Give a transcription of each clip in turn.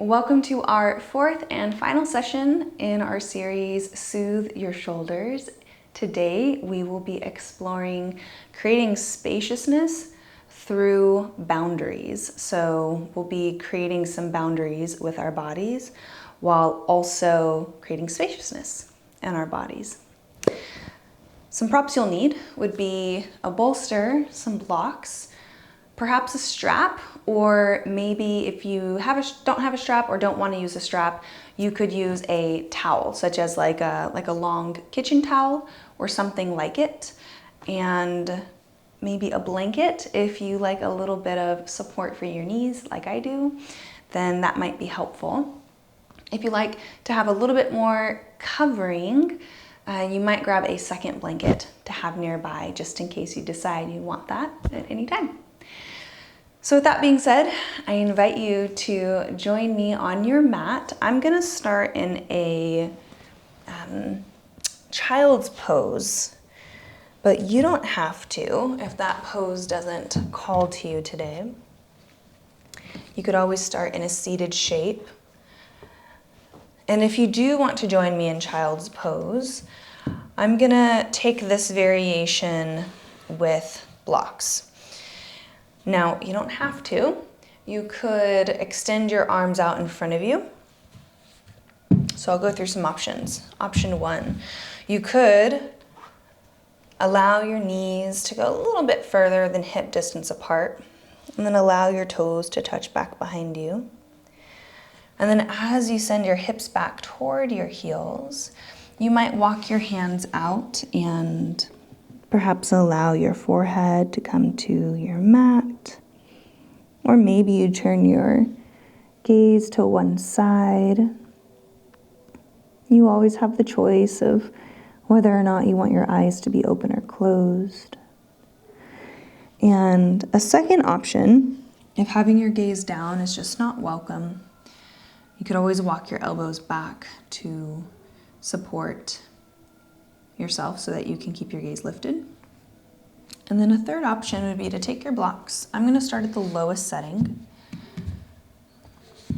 Welcome to our fourth and final session in our series, Soothe Your Shoulders. Today, we will be exploring creating spaciousness through boundaries. So we'll be creating some boundaries with our bodies while also creating spaciousness in our bodies. Some props you'll need would be a bolster, some blocks, perhaps a strap, or maybe if you don't have a strap or don't want to use a strap, you could use a towel, such as like a long kitchen towel or something like it, and maybe a blanket if you like a little bit of support for your knees like I do, then that might be helpful. If you like to have a little bit more covering, you might grab a second blanket to have nearby just in case you decide you want that at any time. So with that being said, I invite you to join me on your mat. I'm gonna start in a child's pose, but you don't have to if that pose doesn't call to you today. You could always start in a seated shape. And if you do want to join me in child's pose, I'm gonna take this variation with blocks. Now, you don't have to. You could extend your arms out in front of you. So I'll go through some options. Option one, you could allow your knees to go a little bit further than hip distance apart, and then allow your toes to touch back behind you. And then as you send your hips back toward your heels, you might walk your hands out and perhaps allow your forehead to come to your mat, or maybe you turn your gaze to one side. You always have the choice of whether or not you want your eyes to be open or closed. And a second option, if having your gaze down is just not welcome, you could always walk your elbows back to support yourself so that you can keep your gaze lifted. And then a third option would be to take your blocks. I'm going to start at the lowest setting,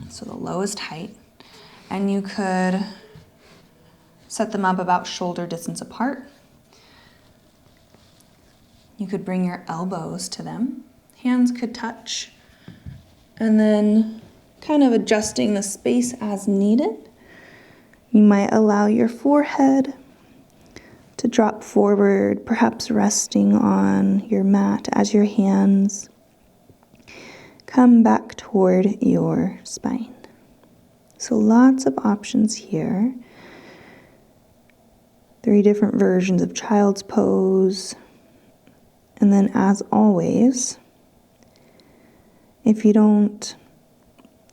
so the lowest height, and you could set them up about shoulder distance apart. You could bring your elbows to them. Hands could touch, and then kind of adjusting the space as needed. You might allow your forehead to drop forward, perhaps resting on your mat as your hands come back toward your spine. So lots of options here. 3 different versions of child's pose. And then as always, if you don't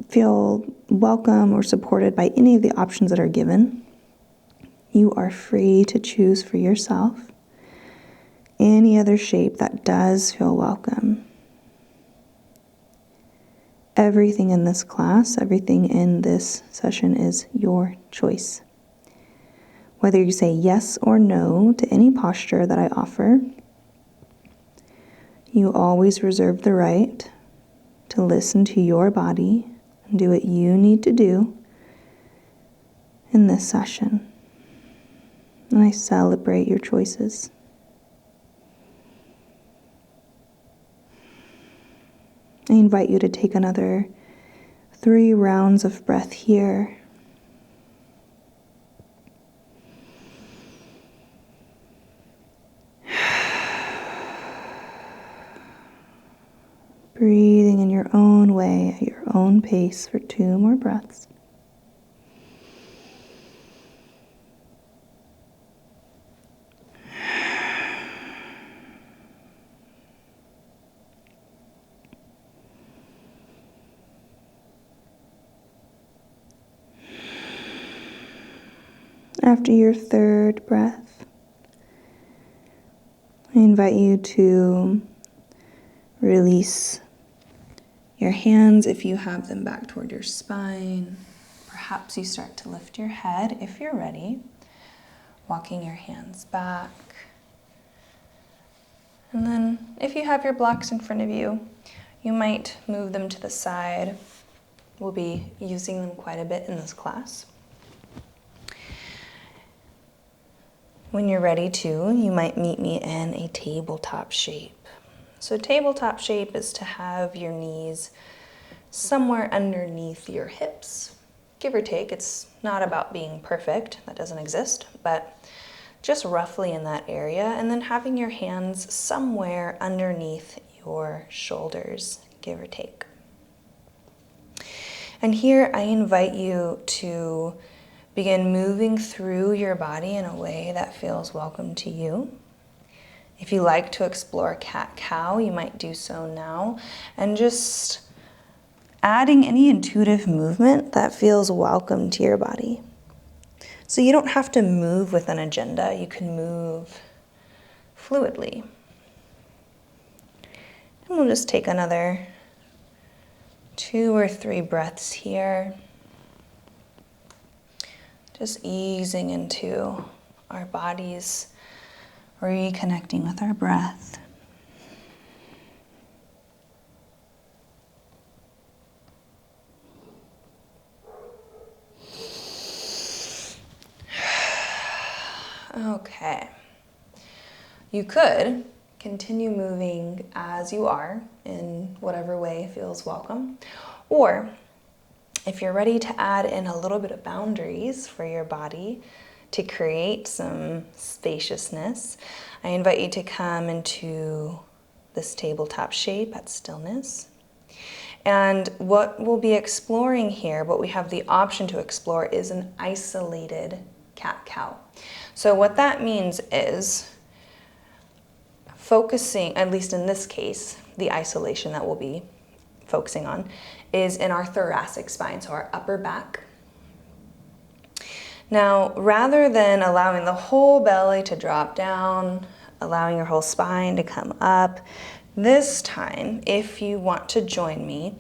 feel welcome or supported by any of the options that are given, you are free to choose for yourself any other shape that does feel welcome. Everything in this class, everything in this session is your choice. Whether you say yes or no to any posture that I offer, you always reserve the right to listen to your body and do what you need to do in this session. And I celebrate your choices. I invite you to take another 3 rounds of breath here. Breathing in your own way, at your own pace for 2 more breaths. After your 3rd breath, I invite you to release your hands if you have them back toward your spine. Perhaps you start to lift your head if you're ready, walking your hands back. And then if you have your blocks in front of you, you might move them to the side We'll be using them quite a bit in this class. When you're ready to, you might meet me in a tabletop shape. So tabletop shape is to have your knees somewhere underneath your hips, give or take. It's not about being perfect, that doesn't exist, but just roughly in that area, and then having your hands somewhere underneath your shoulders, give or take. And here I invite you to begin moving through your body in a way that feels welcome to you. If you like to explore cat-cow, you might do so now, and just adding any intuitive movement that feels welcome to your body. So you don't have to move with an agenda, you can move fluidly. And we'll just take another 2 or 3 breaths here. Just easing into our bodies, reconnecting with our breath. Okay. You could continue moving as you are in whatever way feels welcome. Or if you're ready to add in a little bit of boundaries for your body to create some spaciousness, I invite you to come into this tabletop shape at stillness. And what we'll be exploring here, what we have the option to explore, is an isolated cat-cow. So what that means is focusing, at least in this case, the isolation that we'll be focusing on is in our thoracic spine, so our upper back. Now, rather than allowing the whole belly to drop down, allowing your whole spine to come up, this time, if you want to join me,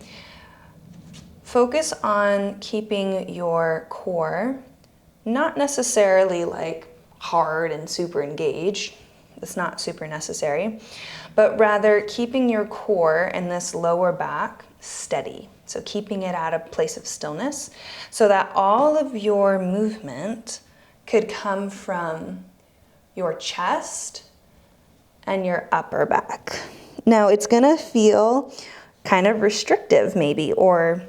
focus on keeping your core not necessarily like hard and super engaged. It's not super necessary, but rather keeping your core and this lower back steady. So keeping it at a place of stillness so that all of your movement could come from your chest and your upper back. Now it's gonna feel kind of restrictive maybe, or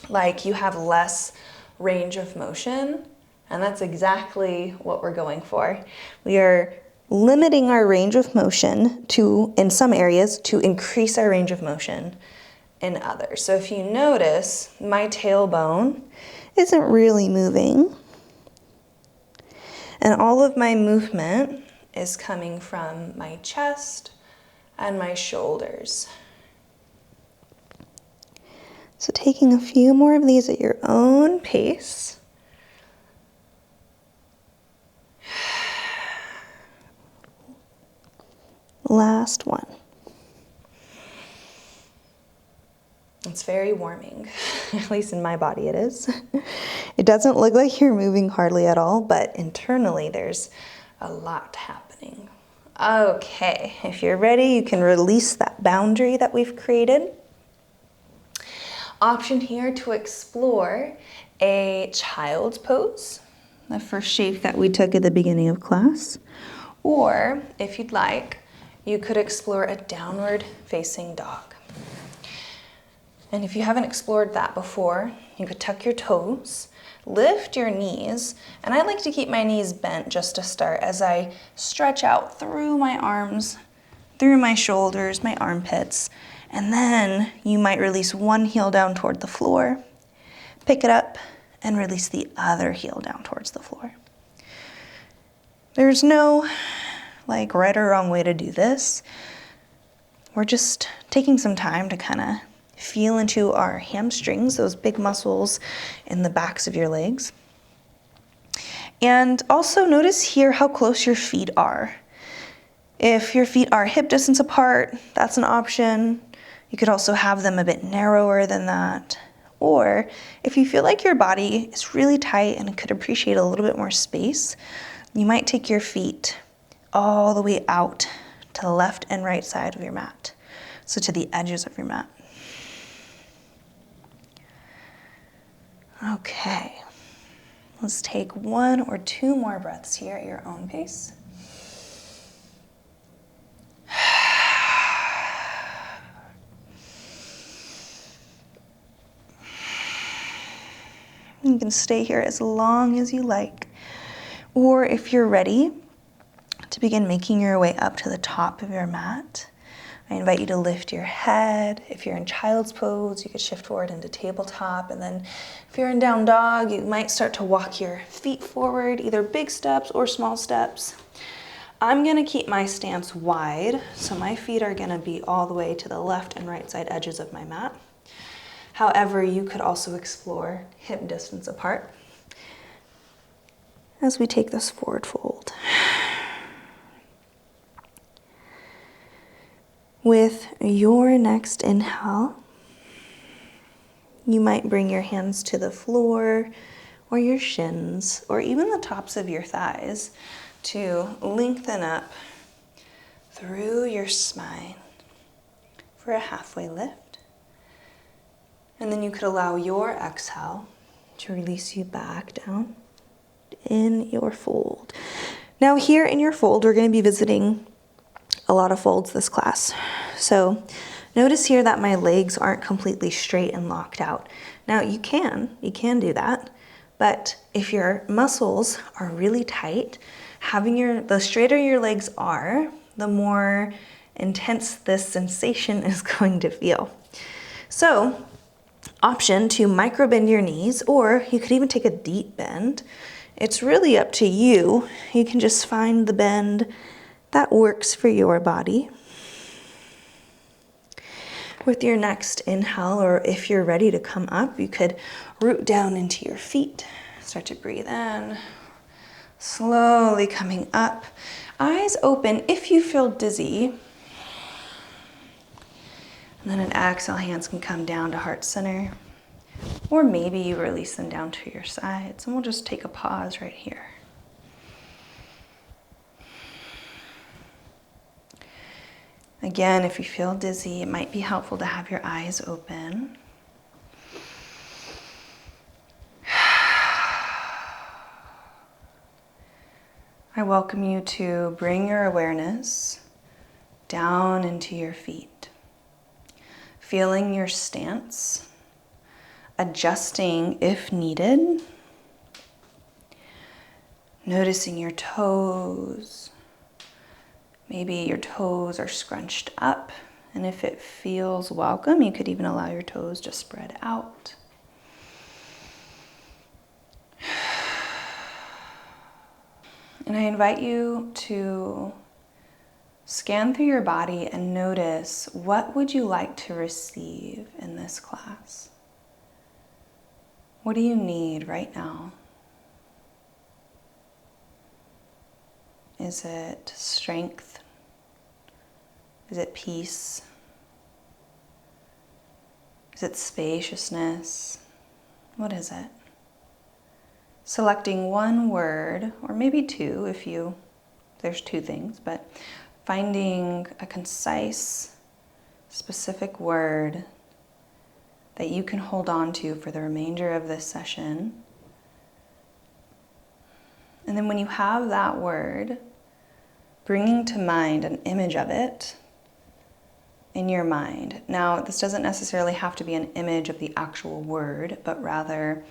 like you have less range of motion, and that's exactly what we're going for. We are limiting our range of motion in some areas to increase our range of motion in others. So if you notice, my tailbone isn't really moving, and all of my movement is coming from my chest and my shoulders. So taking a few more of these at your own pace. Last one. It's very warming, at least in my body it is. It doesn't look like you're moving hardly at all, but internally there's a lot happening. Okay, if you're ready, you can release that boundary that we've created. Option here to explore a child's pose, the first shape that we took at the beginning of class. Or, if you'd like, you could explore a downward facing dog. And if you haven't explored that before, you could tuck your toes, lift your knees, and I like to keep my knees bent just to start as I stretch out through my arms, through my shoulders, my armpits, and then you might release one heel down toward the floor, pick it up, and release the other heel down towards the floor. There's no right or wrong way to do this. We're just taking some time to kind of feel into our hamstrings, those big muscles in the backs of your legs. And also notice here how close your feet are. If your feet are hip distance apart, that's an option. You could also have them a bit narrower than that. Or if you feel like your body is really tight and could appreciate a little bit more space, you might take your feet all the way out to the left and right side of your mat. So to the edges of your mat. Okay, let's take 1 or 2 more breaths here at your own pace. You can stay here as long as you like, or if you're ready to begin making your way up to the top of your mat, I invite you to lift your head. If you're in child's pose, you could shift forward into tabletop, and then if you're in down dog, you might start to walk your feet forward, either big steps or small steps. I'm gonna keep my stance wide, so my feet are gonna be all the way to the left and right side edges of my mat. However, you could also explore hip distance apart as we take this forward fold. With your next inhale, you might bring your hands to the floor or your shins or even the tops of your thighs to lengthen up through your spine for a halfway lift. And then you could allow your exhale to release you back down in your fold. Now here in your fold, we're going to be visiting a lot of folds this class. So notice here that my legs aren't completely straight and locked out. Now you can do that, but if your muscles are really tight, the straighter your legs are, the more intense this sensation is going to feel. So option to micro bend your knees, or you could even take a deep bend. It's really up to you. You can just find the bend that works for your body. With your next inhale, or if you're ready to come up, you could root down into your feet. Start to breathe in, slowly coming up. Eyes open if you feel dizzy. And then an exhale, hands can come down to heart center. Or maybe you release them down to your sides. And we'll just take a pause right here. Again, if you feel dizzy, it might be helpful to have your eyes open. I welcome you to bring your awareness down into your feet, feeling your stance, adjusting if needed, noticing your toes. Maybe your toes are scrunched up, and if it feels welcome, you could even allow your toes to spread out. And I invite you to scan through your body and notice, what would you like to receive in this class? What do you need right now? Is it strength? Is it peace? Is it spaciousness? What is it? Selecting one word, or maybe two there's 2 things, but finding a concise, specific word that you can hold on to for the remainder of this session. And then when you have that word, bringing to mind an image of it in your mind. Now, this doesn't necessarily have to be an image of the actual word, but rather,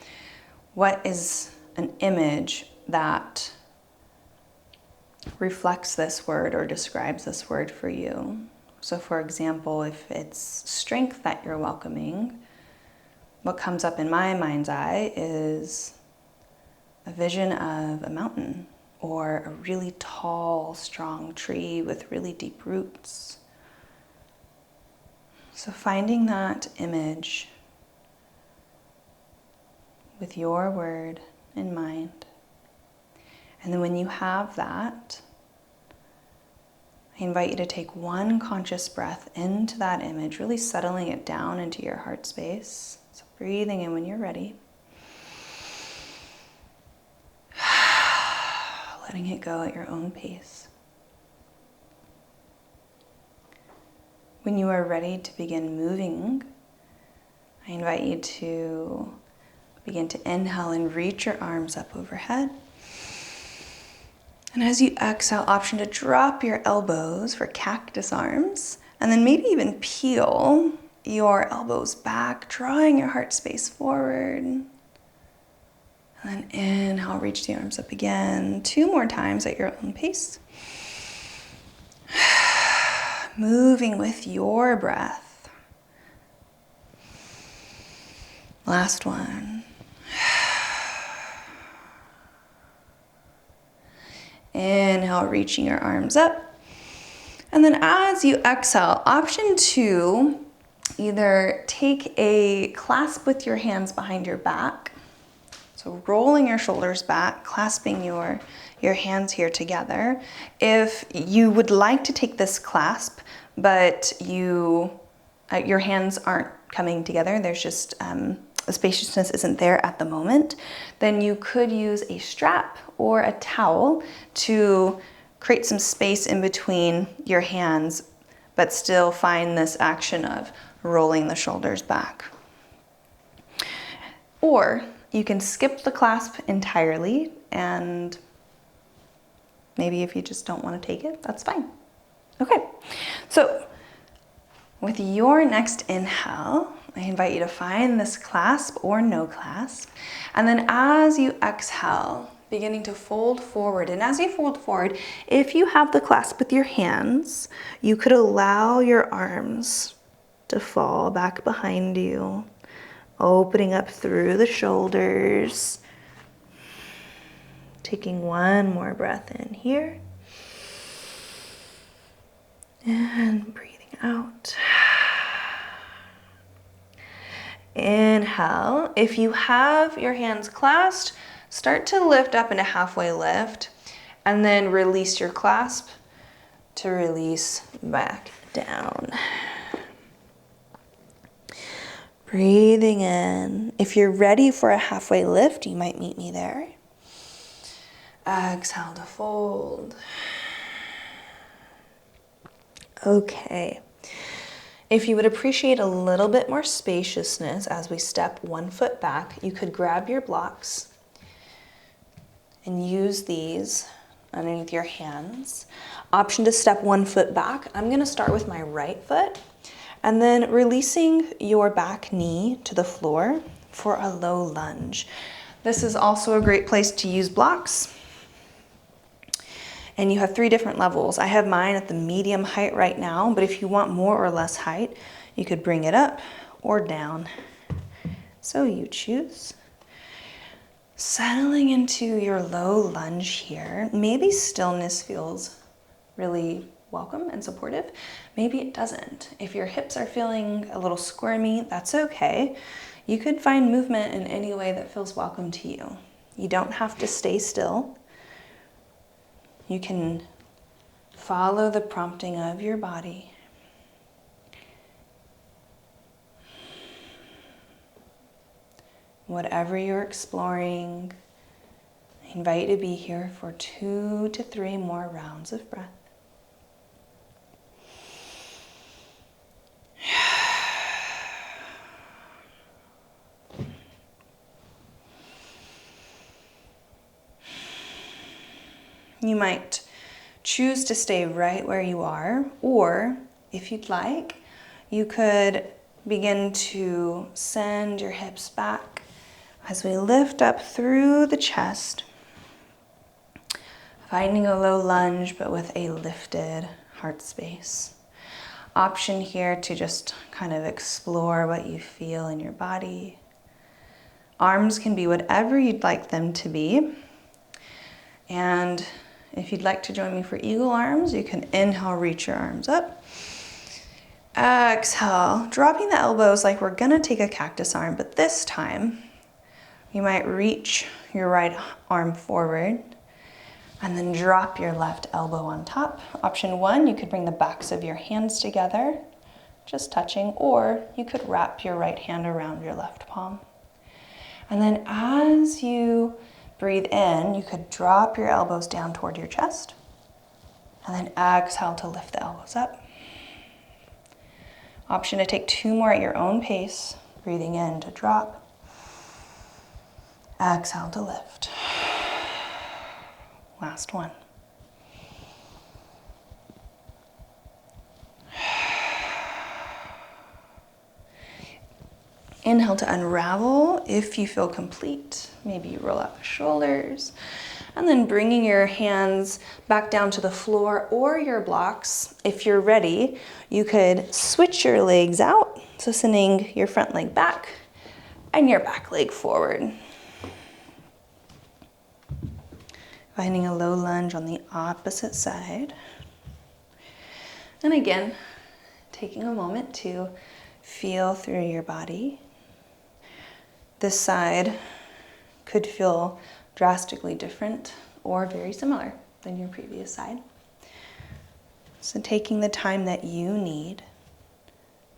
what is an image that reflects this word or describes this word for you? So for example, if it's strength that you're welcoming, what comes up in my mind's eye is a vision of a mountain or a really tall, strong tree with really deep roots. So finding that image with your word in mind. And then when you have that, I invite you to take one conscious breath into that image, really settling it down into your heart space. So breathing in when you're ready. Letting it go at your own pace. When you are ready to begin moving, I invite you to Begin to inhale and reach your arms up overhead. And as you exhale, option to drop your elbows for cactus arms, and then maybe even peel your elbows back, drawing your heart space forward. And then inhale, reach the arms up again, 2 more times at your own pace. Moving with your breath. Last one. Inhale, reaching your arms up. And then as you exhale, option to either take a clasp with your hands behind your back. So rolling your shoulders back, clasping your hands here together. If you would like to take this clasp, but your hands aren't coming together, there's just the spaciousness isn't there at the moment, then you could use a strap or a towel to create some space in between your hands, but still find this action of rolling the shoulders back. Or you can skip the clasp entirely, and maybe if you just don't want to take it, that's fine. Okay, so with your next inhale, I invite you to find this clasp or no clasp. And then as you exhale, beginning to fold forward. And as you fold forward, if you have the clasp with your hands, you could allow your arms to fall back behind you, opening up through the shoulders. Taking one more breath in here. And breathing out. Inhale. If you have your hands clasped, start to lift up in a halfway lift, and then release your clasp to release back down. Breathing in. If you're ready for a halfway lift, you might meet me there. Exhale to fold. Okay. If you would appreciate a little bit more spaciousness as we step 1 foot back, you could grab your blocks and use these underneath your hands. Option to step 1 foot back. I'm going to start with my right foot and then releasing your back knee to the floor for a low lunge. This is also a great place to use blocks. And you have 3 different levels. I have mine at the medium height right now, but if you want more or less height, you could bring it up or down. So you choose. Settling into your low lunge here. Maybe stillness feels really welcome and supportive. Maybe it doesn't. If your hips are feeling a little squirmy, that's okay. You could find movement in any way that feels welcome to you. You don't have to stay still. You can follow the prompting of your body. Whatever you're exploring, I invite you to be here for 2 to 3 more rounds of breath. You might choose to stay right where you are, or if you'd like, you could begin to send your hips back as we lift up through the chest, finding a low lunge but with a lifted heart space. Option here to just kind of explore what you feel in your body. Arms can be whatever you'd like them to be. And if you'd like to join me for eagle arms, you can inhale, reach your arms up. Exhale, dropping the elbows like we're gonna take a cactus arm, but this time you might reach your right arm forward and then drop your left elbow on top. Option 1, you could bring the backs of your hands together, just touching, or you could wrap your right hand around your left palm. And then as you breathe in, you could drop your elbows down toward your chest, and then exhale to lift the elbows up. Option to take 2 more at your own pace, breathing in to drop, Exhale to lift. Last one. Inhale to unravel if you feel complete. Maybe you roll out the shoulders. And then bringing your hands back down to the floor or your blocks. If you're ready, you could switch your legs out. So sending your front leg back and your back leg forward. Finding a low lunge on the opposite side. And again, taking a moment to feel through your body. This side could feel drastically different or very similar than your previous side. So taking the time that you need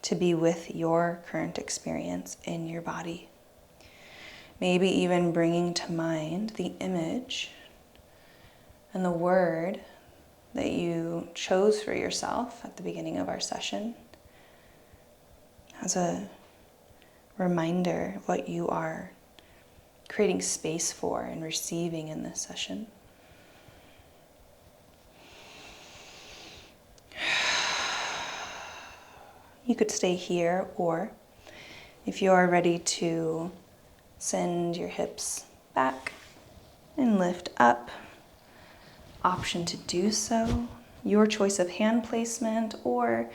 to be with your current experience in your body. Maybe even bringing to mind the image and the word that you chose for yourself at the beginning of our session as a reminder of what you are creating space for and receiving in this session. You could stay here, or if you are ready to send your hips back and lift up, option to do so. Your choice of hand placement, or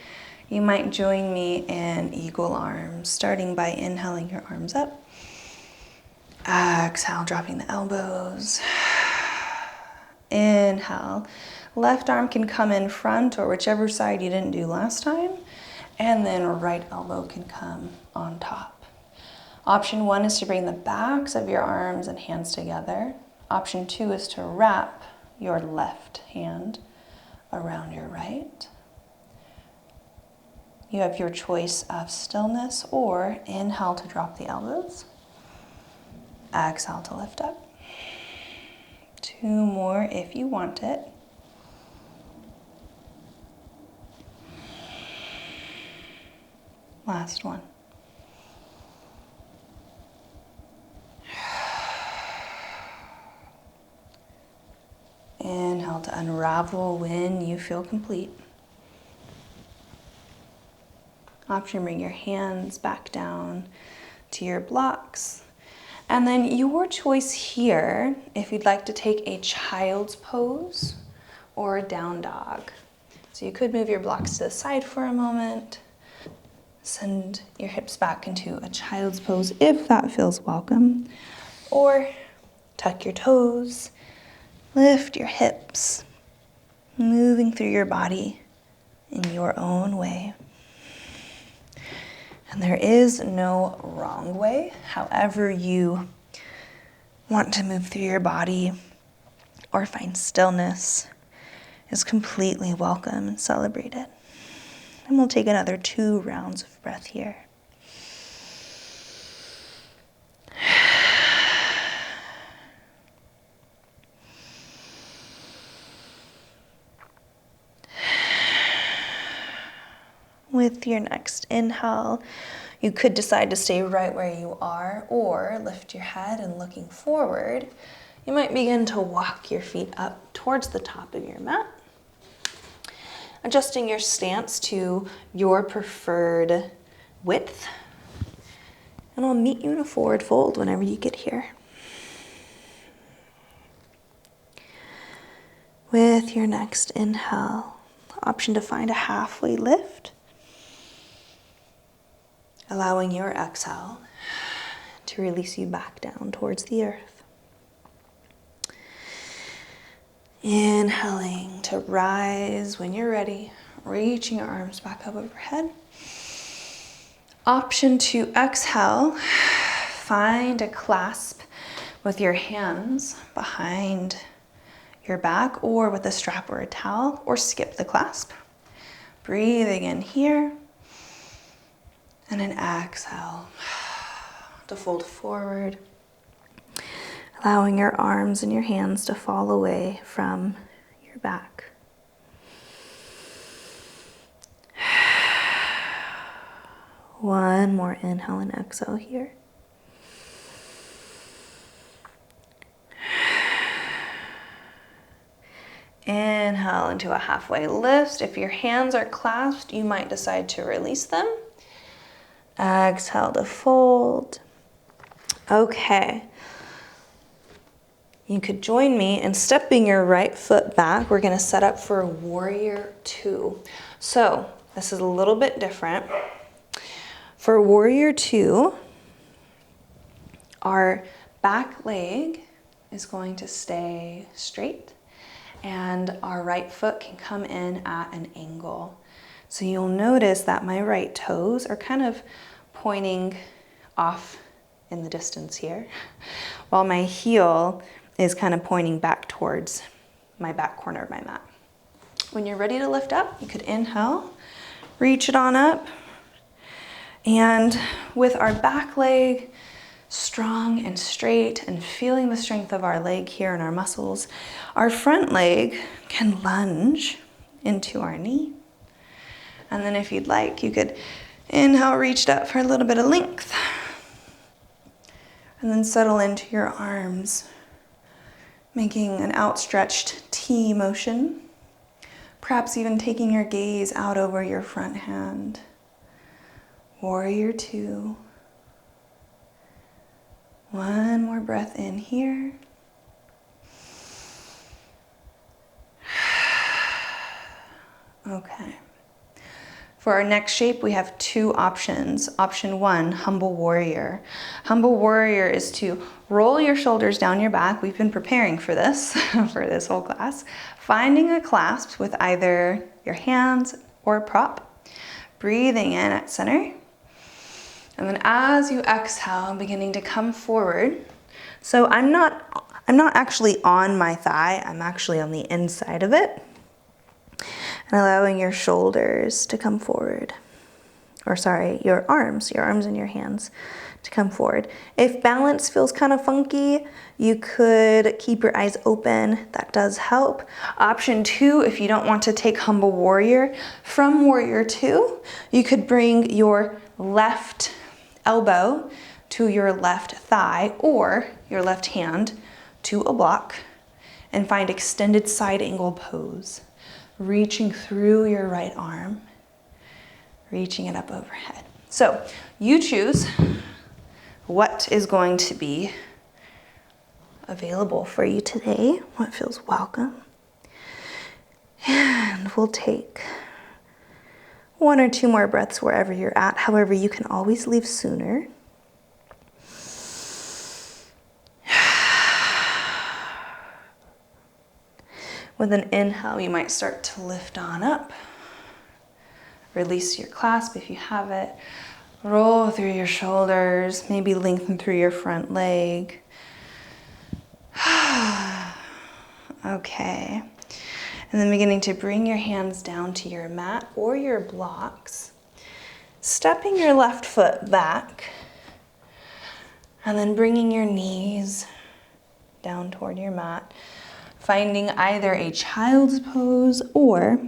you might join me in eagle arms, starting by inhaling your arms up. Exhale, dropping the elbows. Inhale, left arm can come in front or whichever side you didn't do last time, and then right elbow can come on top. Option 1 is to bring the backs of your arms and hands together. Option 2 is to wrap your left hand around your right. You have your choice of stillness, or inhale to drop the elbows. Exhale to lift up. 2 more if you want it. Last one. Inhale to unravel when you feel complete. Option, bring your hands back down to your blocks. And then your choice here, if you'd like to take a child's pose or a down dog. So you could move your blocks to the side for a moment. Send your hips back into a child's pose if that feels welcome. Or tuck your toes, lift your hips, moving through your body in your own way. And there is no wrong way. However you want to move through your body or find stillness is completely welcome and celebrated. And we'll take another 2 rounds of breath here. With your next inhale, you could decide to stay right where you are or lift your head and looking forward. You might begin to walk your feet up towards the top of your mat, adjusting your stance to your preferred width. And I'll meet you in a forward fold whenever you get here. With your next inhale, option to find a halfway lift, allowing your exhale to release you back down towards the earth. Inhaling to rise when you're ready, reaching your arms back up overhead. Option to exhale, find a clasp with your hands behind your back or with a strap or a towel, or skip the clasp. Breathing in here. And an exhale to fold forward, allowing your arms and your hands to fall away from your back. One more inhale and exhale here. Inhale into a halfway lift. If your hands are clasped, you might decide to release them. Exhale to fold. Okay. You could join me in stepping your right foot back. We're going to set up for Warrior 2. So this is a little bit different. For Warrior 2, our back leg is going to stay straight and our right foot can come in at an angle. So you'll notice that my right toes are kind of pointing off in the distance here, while my heel is kind of pointing back towards my back corner of my mat. When you're ready to lift up, you could inhale, reach it on up, and with our back leg strong and straight and feeling the strength of our leg here and our muscles, our front leg can lunge into our knee. And then if you'd like, you could inhale, reach up for a little bit of length. And then settle into your arms, making an outstretched T motion, perhaps even taking your gaze out over your front hand. Warrior 2. One more breath in here. Okay. For our next shape, we have two options. Option 1, Humble Warrior. Humble Warrior is to roll your shoulders down your back. We've been preparing for this, for this whole class. Finding a clasp with either your hands or a prop. Breathing in at center. And then as you exhale, beginning to come forward. So I'm not actually on my thigh, I'm actually on the inside of it. And allowing your shoulders to come forward. Or sorry, your arms and your hands to come forward. If balance feels kind of funky, you could keep your eyes open. That does help. Option 2, if you don't want to take Humble Warrior, from Warrior 2, you could bring your left elbow to your left thigh or your left hand to a block and find extended side angle pose. Reaching through your right arm, reaching it up overhead. So you choose what is going to be available for you today, what feels welcome. And we'll take 1 or 2 more breaths wherever you're at. However, you can always leave sooner. With an inhale, you might start to lift on up. Release your clasp if you have it. Roll through your shoulders, maybe lengthen through your front leg. Okay. And then beginning to bring your hands down to your mat or your blocks. Stepping your left foot back. And then bringing your knees down toward your mat. Finding either a child's pose or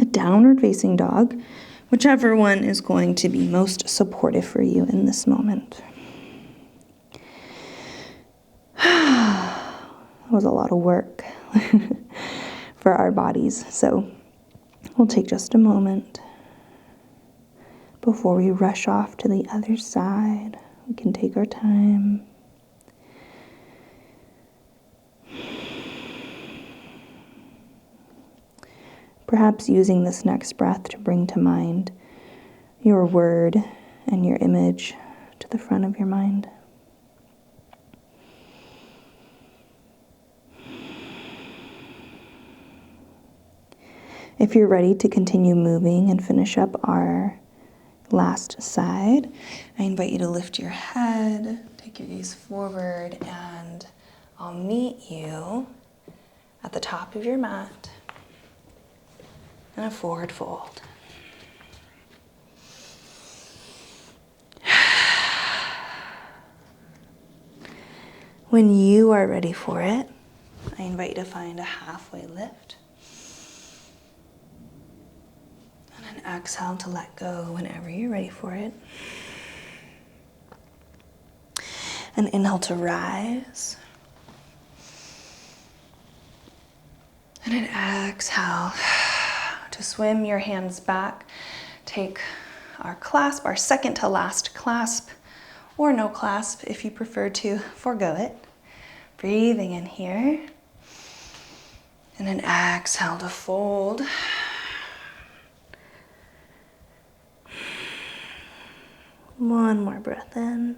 a downward facing dog, whichever one is going to be most supportive for you in this moment. That was a lot of work for our bodies, so we'll take just a moment before we rush off to the other side. We can take our time. Perhaps using this next breath to bring to mind your word and your image to the front of your mind. If you're ready to continue moving and finish up our last side, I invite you to lift your head, take your gaze forward, and I'll meet you at the top of your mat. And a forward fold. When you are ready for it, I invite you to find a halfway lift. And an exhale to let go whenever you're ready for it. An inhale to rise. And And exhale to swim your hands back. Take our clasp, our second to last clasp, or no clasp if you prefer to forego it. Breathing in here. And then exhale to fold. One more breath in.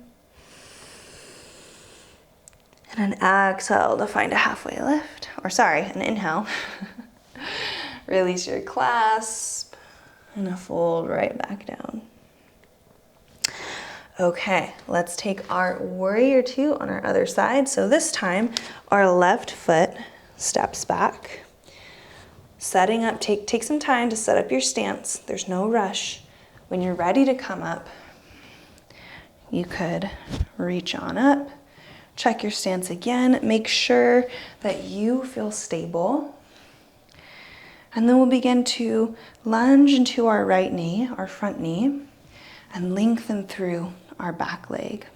And an exhale to find a halfway lift. Or sorry, an inhale. Release your clasp. And a fold right back down. Okay, let's take our warrior two on our other side. So this time, our left foot steps back. Setting up, take some time to set up your stance. There's no rush. When you're ready to come up, you could reach on up. Check your stance again. Make sure that you feel stable. And then we'll begin to lunge into our right knee, our front knee, and lengthen through our back leg.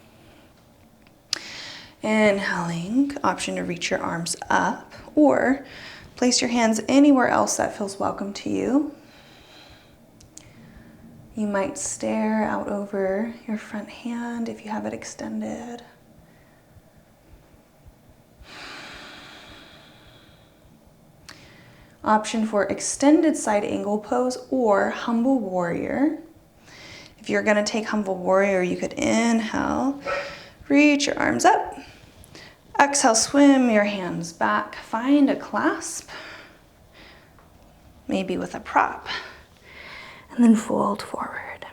Inhaling, option to reach your arms up or place your hands anywhere else that feels welcome to you. You might stare out over your front hand if you have it extended. Option for extended side angle pose or humble warrior. If you're gonna take humble warrior, you could inhale, reach your arms up. Exhale, swim your hands back. Find a clasp, maybe with a prop, and then fold forward.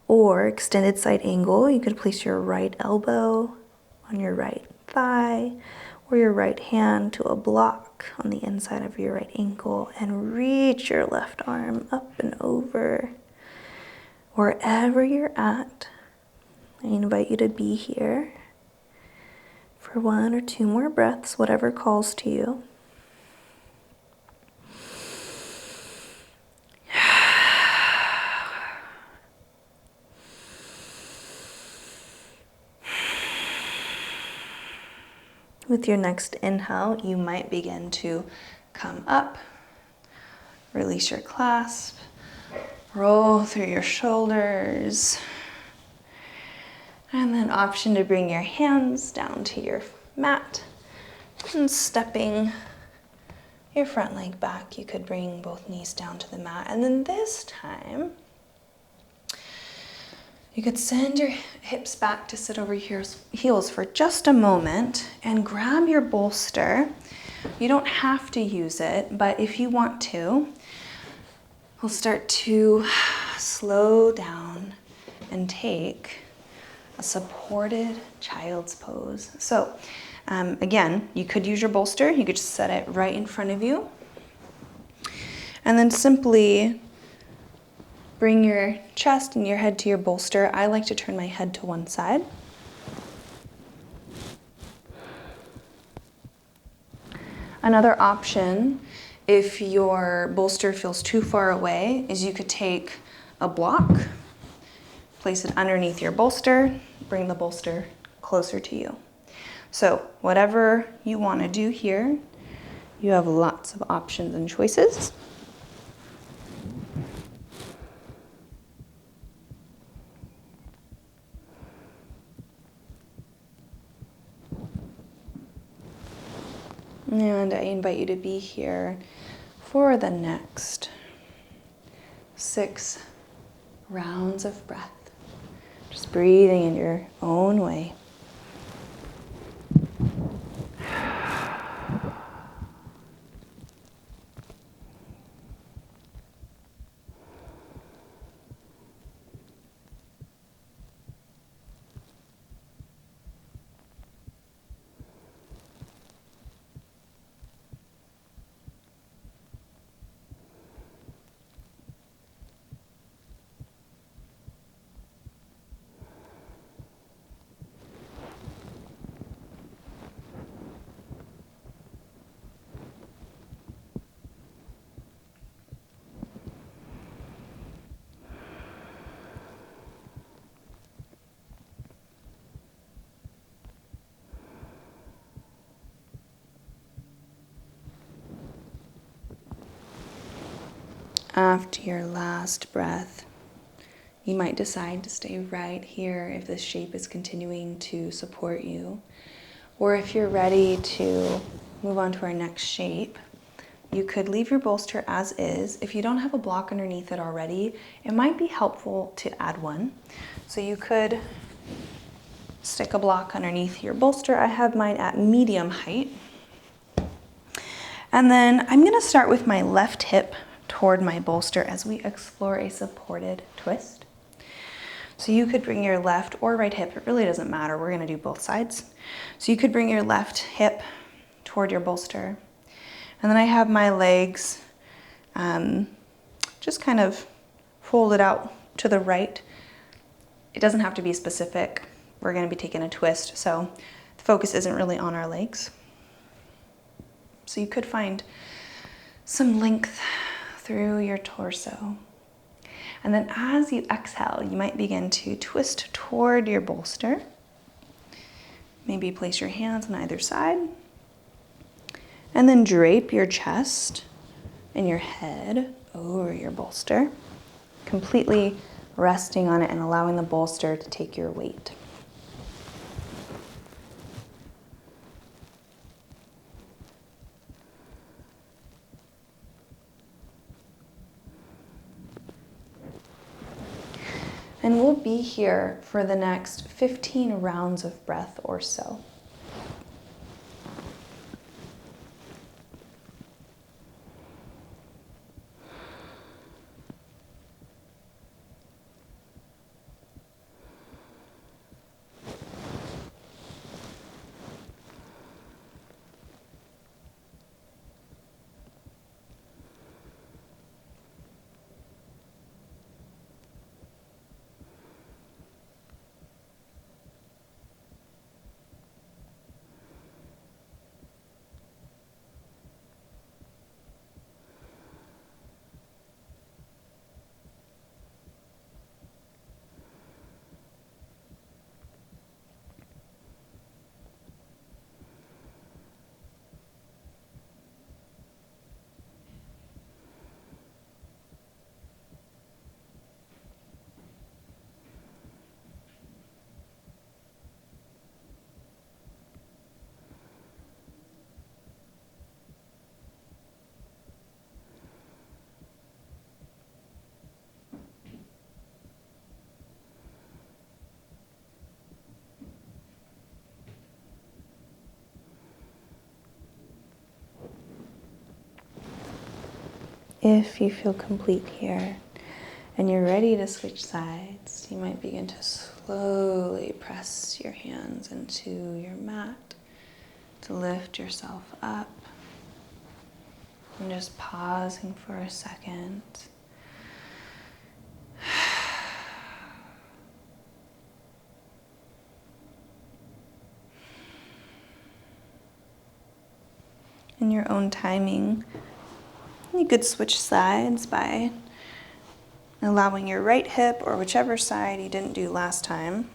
Or extended side angle, you could place your right elbow on your right thigh or your right hand to a block on the inside of your right ankle and reach your left arm up and over. Wherever you're at, I invite you to be here for 1 or 2 more breaths, whatever calls to you. With your next inhale, you might begin to come up, release your clasp, roll through your shoulders, and then option to bring your hands down to your mat and stepping your front leg back. You could bring both knees down to the mat, and then this time you could send your hips back to sit over your heels for just a moment and grab your bolster. You don't have to use it, but if you want to, we'll start to slow down and take a supported child's pose. So again, you could use your bolster. You could just set it right in front of you. And then simply bring your chest and your head to your bolster. I like to turn my head to one side. Another option, if your bolster feels too far away, is you could take a block, place it underneath your bolster, bring the bolster closer to you. So whatever you want to do here, you have lots of options and choices. And I invite you to be here for the next 6 rounds of breath. Just breathing in your own way. After your last breath, you might decide to stay right here if this shape is continuing to support you. Or if you're ready to move on to our next shape, you could leave your bolster as is. If you don't have a block underneath it already, it might be helpful to add one. So you could stick a block underneath your bolster. I have mine at medium height. And then I'm gonna start with my left hip toward my bolster as we explore a supported twist. So you could bring your left or right hip, it really doesn't matter, we're gonna do both sides. So you could bring your left hip toward your bolster. And then I have my legs just kind of folded out to the right. It doesn't have to be specific. We're gonna be taking a twist, so the focus isn't really on our legs. So you could find some length through your torso. And then as you exhale, you might begin to twist toward your bolster. Maybe place your hands on either side. And then drape your chest and your head over your bolster, completely resting on it and allowing the bolster to take your weight. And we'll be here for the next 15 rounds of breath or so. If you feel complete here and you're ready to switch sides, you might begin to slowly press your hands into your mat to lift yourself up. And just pausing for a second. In your own timing, you could switch sides by allowing your right hip or whichever side you didn't do last time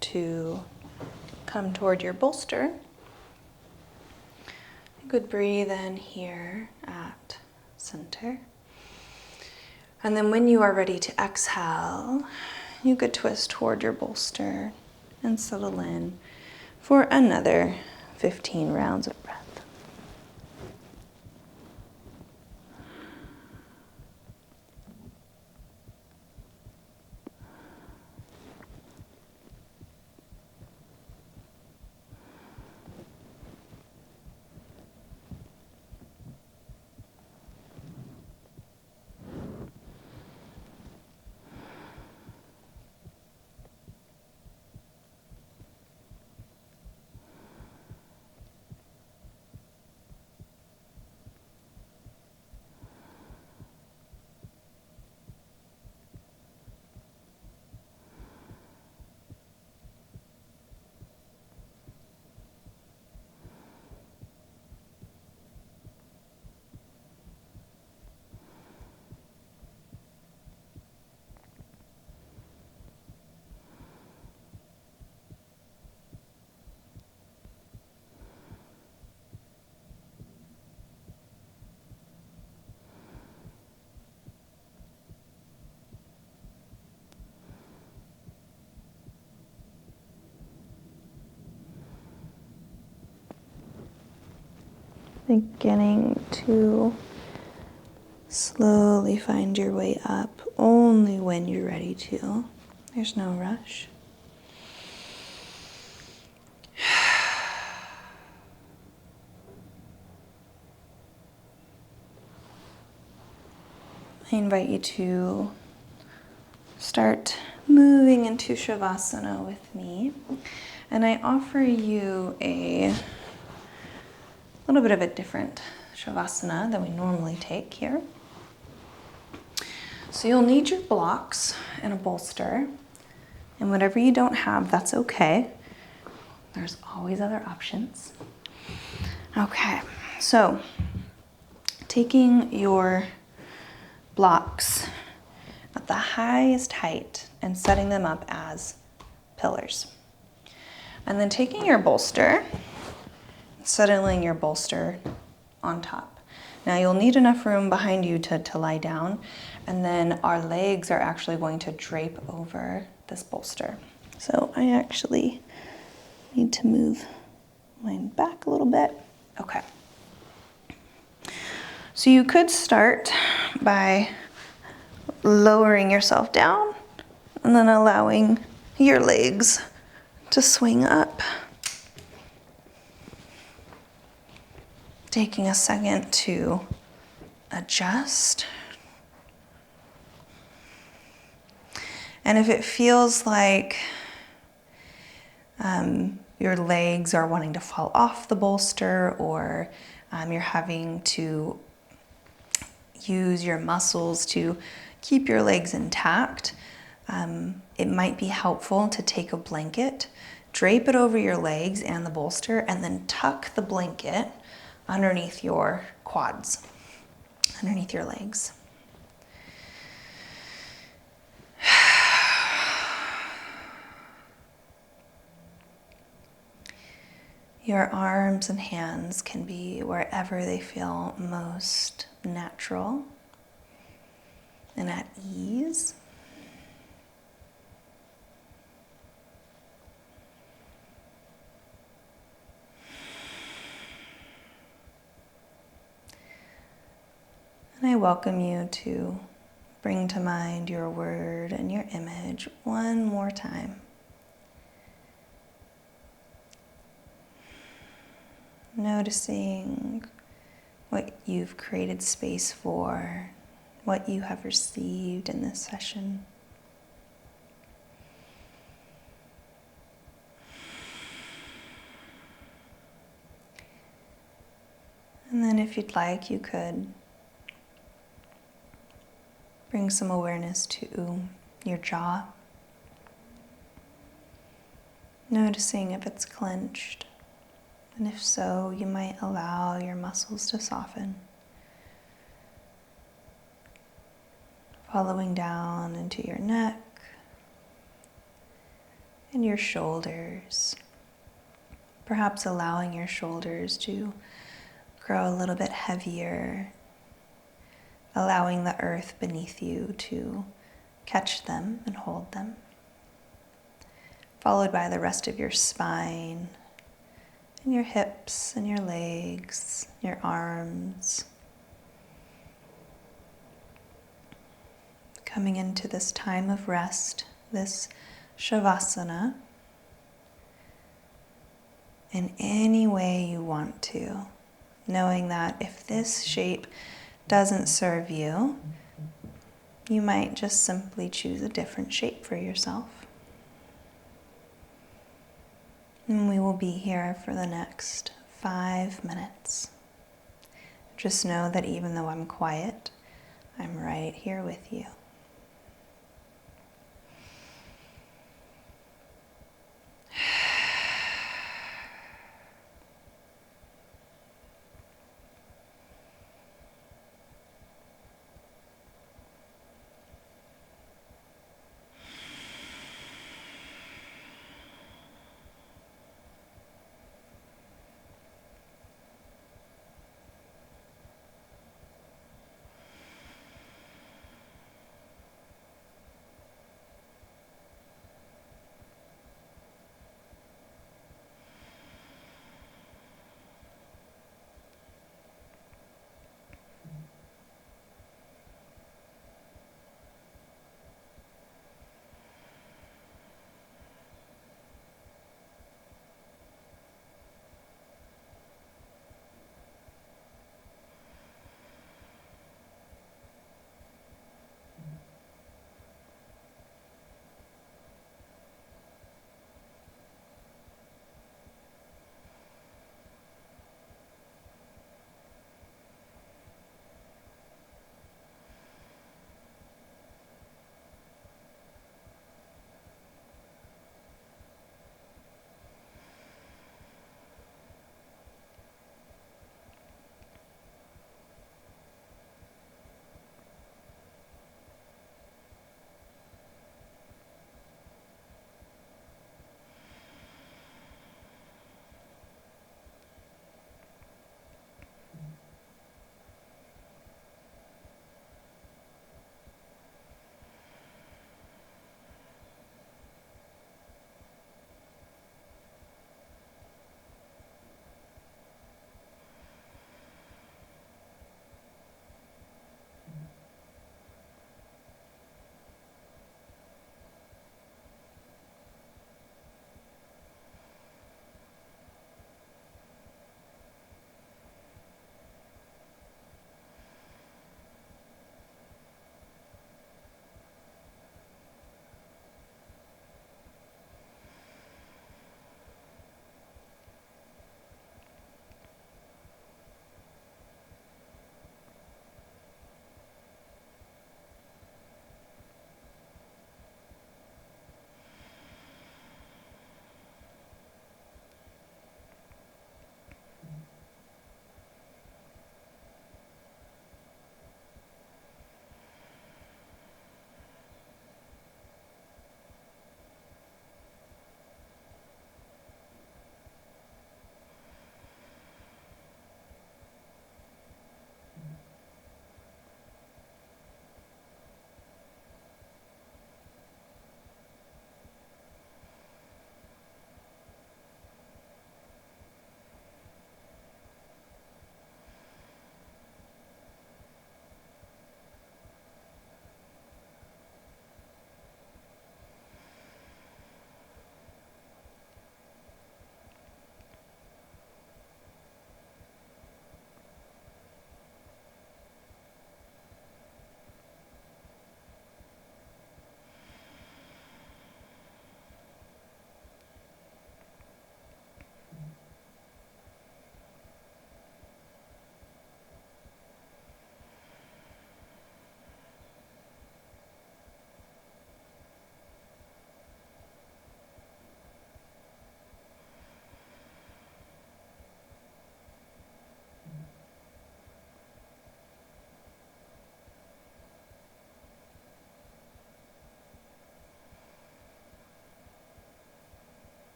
to come toward your bolster. You could breathe in here at center. And then when you are ready to exhale, you could twist toward your bolster and settle in for another 15 rounds of breath. beginning to slowly find your way up only when you're ready to. There's no rush. I invite you to start moving into Shavasana with me. And I offer you a little bit of a different Shavasana than we normally take here. So you'll need your blocks and a bolster. And whatever you don't have, that's okay. There's always other options. Okay, so taking your blocks at the highest height and setting them up as pillars. And then taking your bolster, settling your bolster on top. Now you'll need enough room behind you to lie down, and then our legs are actually going to drape over this bolster. So I actually need to move mine back a little bit. Okay. So you could start by lowering yourself down and then allowing your legs to swing up. Taking a second to adjust. And if it feels like your legs are wanting to fall off the bolster, or you're having to use your muscles to keep your legs intact, it might be helpful to take a blanket, drape it over your legs and the bolster, and then tuck the blanket underneath your quads, underneath your legs. Your arms and hands can be wherever they feel most natural and at ease. And I welcome you to bring to mind your word and your image one more time. Noticing what you've created space for, what you have received in this session. And then if you'd like, you could bring some awareness to your jaw, noticing if it's clenched. And if so, you might allow your muscles to soften, following down into your neck and your shoulders, perhaps allowing your shoulders to grow a little bit heavier, allowing the earth beneath you to catch them and hold them, followed by the rest of your spine, and your hips and your legs, your arms. Coming into this time of rest, this Shavasana, in any way you want to, knowing that if this shape doesn't serve you, you might just simply choose a different shape for yourself. And we will be here for the next 5 minutes. Just know that even though I'm quiet, I'm right here with you.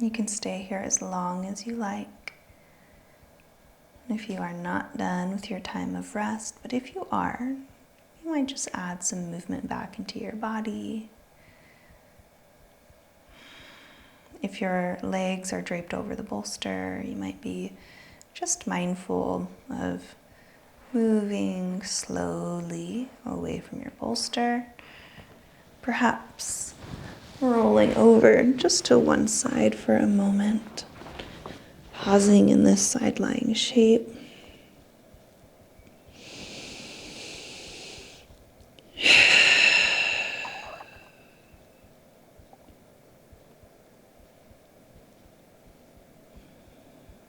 You can stay here as long as you like. If you are not done with your time of rest, but if you are, you might just add some movement back into your body. If your legs are draped over the bolster, you might be just mindful of moving slowly away from your bolster. Perhaps rolling over just to one side for a moment, pausing in this side-lying shape.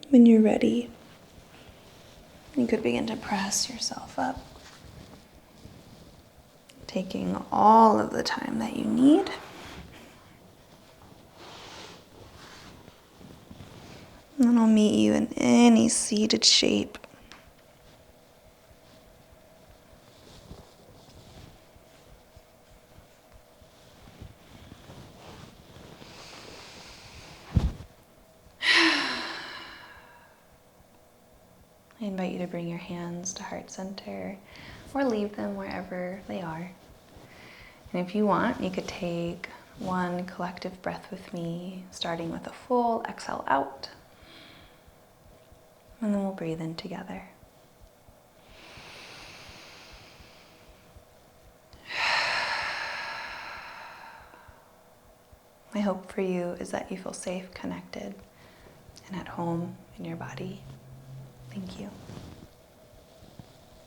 When you're ready, you could begin to press yourself up, taking all of the time that you need. And then I'll meet you in any seated shape. I invite you to bring your hands to heart center or leave them wherever they are. And if you want, you could take one collective breath with me, starting with a full exhale out. And then we'll breathe in together. My hope for you is that you feel safe, connected, and at home in your body. Thank you.